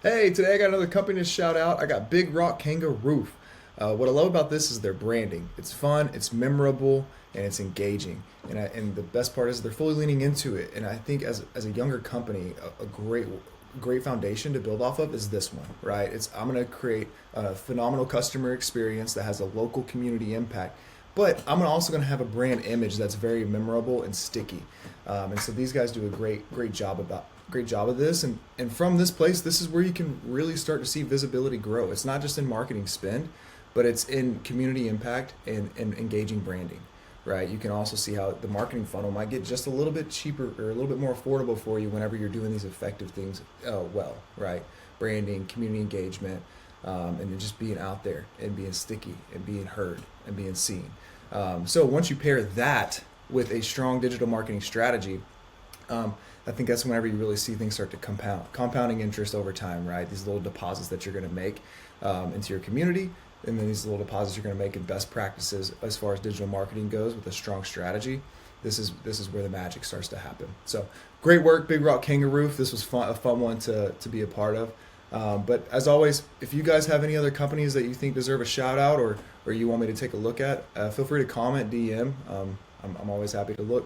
Hey, today I got another company to shout out. I got Big Rock Kangaroof. What I love about this is their branding. It's fun, it's memorable, and it's engaging. And the best part is they're fully leaning into it. And I think as a younger company, a great foundation to build off of is this one, right? It's I'm going to create a phenomenal customer experience that has a local community impact, but I'm also going to have a brand image that's very memorable and sticky. And so these guys do a great job of this. And from this place, this is where you can really start to see visibility grow. It's not just in marketing spend, but it's in community impact and engaging branding, right? You can also see how the marketing funnel might get just a little bit cheaper or a little bit more affordable for you whenever you're doing these effective things well, right? Branding, community engagement, and then just being out there and being sticky and being heard and being seen. So once you pair that with a strong digital marketing strategy, I think that's whenever you really see things start to compounding interest over time, right? These little deposits that you're going to make into your community, and then these little deposits you're going to make in best practices as far as digital marketing goes with a strong strategy. This is where the magic starts to happen. So great work, Big Rock Kangaroof. This was a fun one to be a part of. But as always, if you guys have any other companies that you think deserve a shout out or you want me to take a look at, feel free to comment, DM. I'm always happy to look.